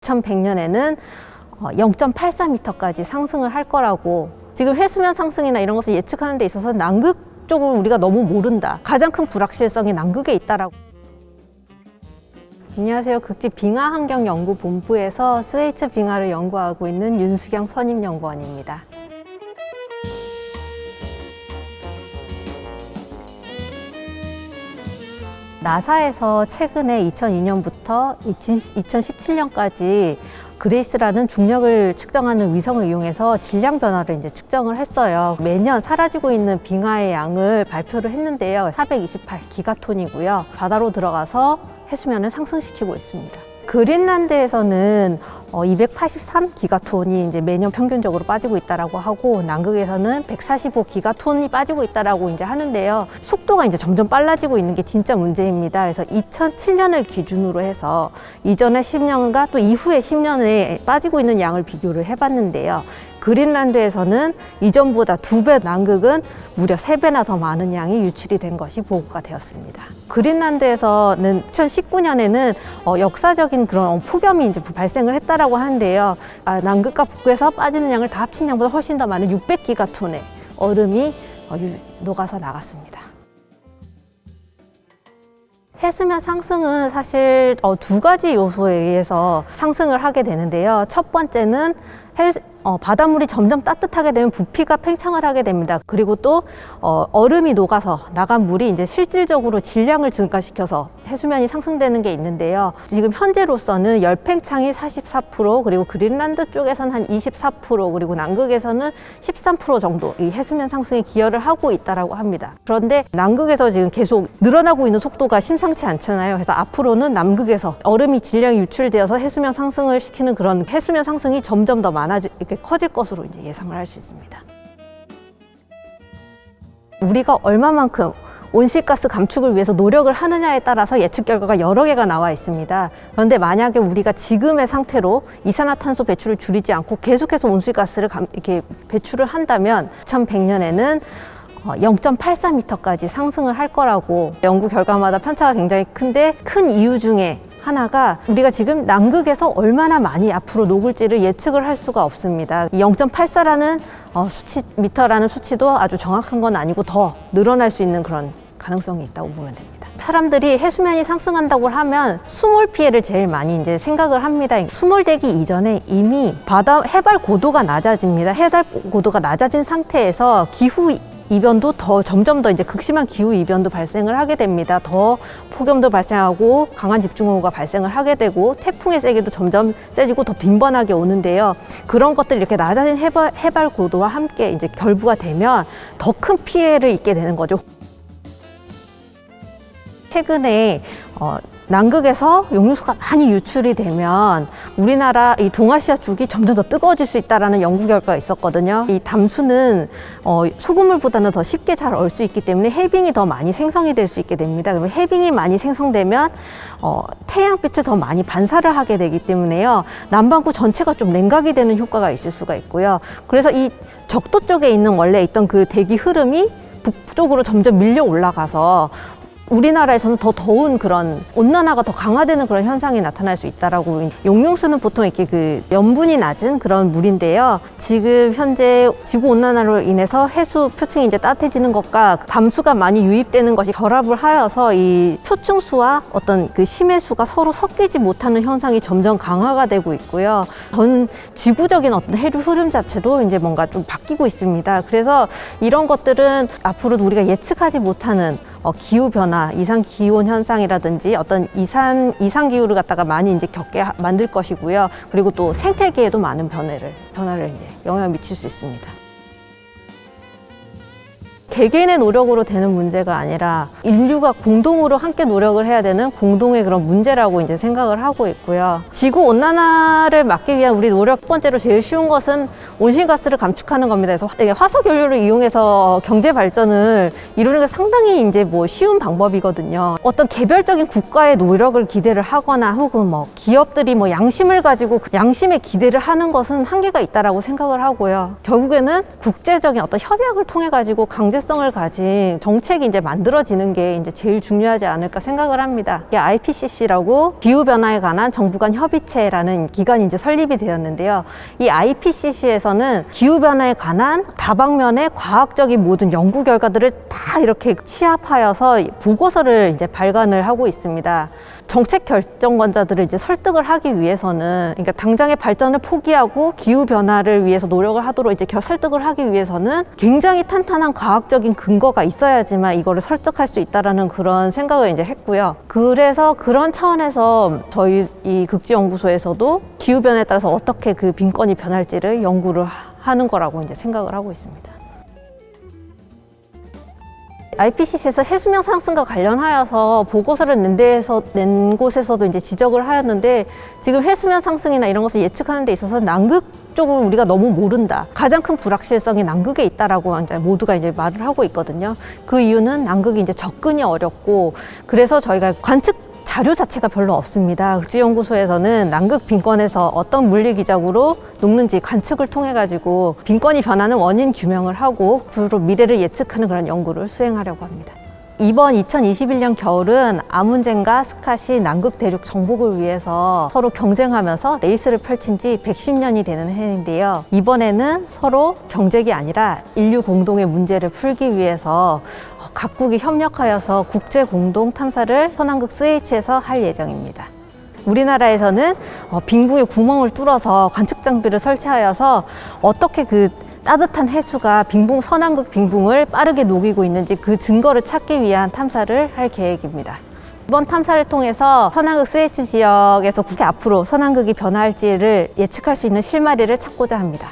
2100년에는 0.84m까지 상승을 할 거라고, 지금 해수면 상승이나 이런 것을 예측하는 데 있어서 남극 쪽을 우리가 너무 모른다. 가장 큰 불확실성이 남극에 있다라고. 안녕하세요. 극지 빙하환경연구본부에서 스웨이츠 빙하를 연구하고 있는 윤수경 선임연구원입니다. 나사에서 최근에 2002년부터 2017년까지 그레이스라는 중력을 측정하는 위성을 이용해서 질량 변화를 이제 측정을 했어요. 매년 사라지고 있는 빙하의 양을 발표를 했는데요. 428기가톤이고요. 바다로 들어가서 해수면을 상승시키고 있습니다. 그린란드에서는 283기가톤이 이제 매년 평균적으로 빠지고 있다라고 하고, 남극에서는 145기가톤이 빠지고 있다라고 이제 하는데요. 속도가 이제 점점 빨라지고 있는 게 진짜 문제입니다. 그래서 2007년을 기준으로 해서 이전의 10년과 또 이후의 10년에 빠지고 있는 양을 비교를 해봤는데요. 그린란드에서는 이전보다 2배, 남극은 무려 3배나 더 많은 양이 유출이 된 것이 보고가 되었습니다. 그린란드에서는 2019년에는 역사적인 그런 폭염이 이제 발생을 했다라고 하는데요. 남극과 북극에서 빠지는 양을 다 합친 양보다 훨씬 더 많은 600기가톤의 얼음이 녹아서 나갔습니다. 해수면 상승은 사실 2가지 요소에 의해서 상승을 하게 되는데요. 첫 번째는 바닷물이 점점 따뜻하게 되면 부피가 팽창을 하게 됩니다. 그리고 또 얼음이 녹아서 나간 물이 이제 실질적으로 질량을 증가시켜서 해수면이 상승되는 게 있는데요. 지금 현재로서는 열 팽창이 44%, 그리고 그린란드 쪽에서는 한 24%, 그리고 남극에서는 13% 정도 이 해수면 상승에 기여를 하고 있다라고 합니다. 그런데 남극에서 지금 계속 늘어나고 있는 속도가 심상치 않잖아요. 그래서 앞으로는 남극에서 얼음이 질량이 유출되어서 해수면 상승을 시키는 그런 해수면 상승이 점점 더 이렇게 커질 것으로 이제 예상을 할 수 있습니다. 우리가 얼마만큼 온실가스 감축을 위해서 노력을 하느냐에 따라서 예측 결과가 여러 개가 나와 있습니다. 그런데 만약에 우리가 지금의 상태로 이산화탄소 배출을 줄이지 않고 계속해서 온실가스를 이렇게 배출을 한다면 2100년에는 0.84m까지 상승을 할 거라고, 연구 결과마다 편차가 굉장히 큰데, 큰 이유 중에 하나가 우리가 지금 남극에서 얼마나 많이 앞으로 녹을지를 예측을 할 수가 없습니다. 0.84라는 미터라는 수치도 아주 정확한 건 아니고 더 늘어날 수 있는 그런 가능성이 있다고 보면 됩니다. 사람들이 해수면이 상승한다고 하면 수몰 피해를 제일 많이 이제 생각을 합니다. 수몰되기 이전에 이미 해발 고도가 낮아집니다. 해발 고도가 낮아진 상태에서 기후 이변도 점점 더 이제 극심한 기후 이변도 발생을 하게 됩니다. 더 폭염도 발생하고 강한 집중호우가 발생을 하게 되고, 태풍의 세기도 점점 세지고 더 빈번하게 오는데요. 그런 것들이 이렇게 낮아진 해발 고도와 함께 이제 결부가 되면 더 큰 피해를 입게 되는 거죠. 최근에 남극에서 용융수가 많이 유출이 되면 우리나라 이 동아시아 쪽이 점점 더 뜨거워질 수 있다는 연구 결과가 있었거든요. 이 담수는 소금물보다는 더 쉽게 잘 얼 수 있기 때문에 해빙이 더 많이 생성이 될 수 있게 됩니다. 그러면 해빙이 많이 생성되면 태양빛을 더 많많이 반사를 하게 되기 때문에요. 남반구 전체가 좀 냉각이 되는 효과가 있을 수가 있고요. 그래서 이 적도 쪽에 있는 원래 있던 그 대기 흐름이 북쪽으로 점점 밀려 올라가서 우리나라에서는 더 더운 그런 온난화가 더 강화되는 그런 현상이 나타날 수 있다라고. 용융수는 보통 이렇게 그 염분이 낮은 그런 물인데요. 지금 현재 지구 온난화로 인해서 해수 표층이 이제 따뜻해지는 것과 담수가 많이 유입되는 것이 결합을 하여서 이 표층수와 어떤 그 심해수가 서로 섞이지 못하는 현상이 점점 강화가 되고 있고요. 전 지구적인 어떤 해류 흐름 자체도 이제 뭔가 좀 바뀌고 있습니다. 그래서 이런 것들은 앞으로도 우리가 예측하지 못하는 기후변화, 이상기온 현상이라든지 어떤 이상기후를 갖다가 많이 이제 겪게 만들 것이고요. 그리고 또 생태계에도 많은 변화를 이제 영향을 미칠 수 있습니다. 개개인의 노력으로 되는 문제가 아니라 인류가 공동으로 함께 노력을 해야 되는 공동의 그런 문제라고 이제 생각을 하고 있고요. 지구 온난화를 막기 위한 우리 노력, 첫 번째로 제일 쉬운 것은 온실가스를 감축하는 겁니다. 그래서 화석 연료를 이용해서 경제 발전을 이루는 게 상당히 이제 쉬운 방법이거든요. 어떤 개별적인 국가의 노력을 기대를 하거나 혹은 기업들이 양심을 가지고 그 양심에 기대를 하는 것은 한계가 있다라고 생각을 하고요. 결국에는 국제적인 어떤 협약을 통해 가지고 강제 정체성을 가진 정책이 이제 만들어지는 게 이제 제일 중요하지 않을까 생각을 합니다. 이게 IPCC라고 기후변화에 관한 정부 간 협의체라는 기관이 이제 설립이 되었는데요. 이 IPCC에서는 기후변화에 관한 다방면의 과학적인 모든 연구 결과들을 다 이렇게 취합하여서 보고서를 이제 발간을 하고 있습니다. 정책 결정권자들을 이제 설득을 하기 위해서는, 그러니까 당장의 발전을 포기하고 기후 변화를 위해서 노력을 하도록 이제 설득을 하기 위해서는 굉장히 탄탄한 과학적인 근거가 있어야지만 이거를 설득할 수 있다라는 그런 생각을 이제 했고요. 그래서 그런 차원에서 저희 이 극지연구소에서도 기후 변화에 따라서 어떻게 그 빈권이 변할지를 연구를 하는 거라고 이제 생각을 하고 있습니다. IPCC에서 해수면 상승과 관련하여서 보고서를 낸 곳에서도 이제 지적을 하였는데, 지금 해수면 상승이나 이런 것을 예측하는 데 있어서 남극 쪽을 우리가 너무 모른다. 가장 큰 불확실성이 남극에 있다라고 이제 모두가 이제 말을 하고 있거든요. 그 이유는 남극이 이제 접근이 어렵고, 그래서 저희가 관측 자료 자체가 별로 없습니다. 극지연구소에서는 남극 빈권에서 어떤 물리 기적으로 녹는지 관측을 통해 가지고 빈권이 변하는 원인 규명을 하고, 그리고 미래를 예측하는 그런 연구를 수행하려고 합니다. 이번 2021년 겨울은 아문젠과 스캇이 남극 대륙 정복을 위해서 서로 경쟁하면서 레이스를 펼친 지 110년이 되는 해인데요. 이번에는 서로 경쟁이 아니라 인류 공동의 문제를 풀기 위해서 각국이 협력하여서 국제 공동 탐사를 서남극 스웨이치에서 할 예정입니다. 우리나라에서는 빙부에 구멍을 뚫어서 관측 장비를 설치하여서 어떻게 그 따뜻한 해수가 서남극 빙붕을 빠르게 녹이고 있는지 그 증거를 찾기 위한 탐사를 할 계획입니다. 이번 탐사를 통해서 서남극 스웨이치 지역에서 어떻게 앞으로 서남극이 변화할지를 예측할 수 있는 실마리를 찾고자 합니다.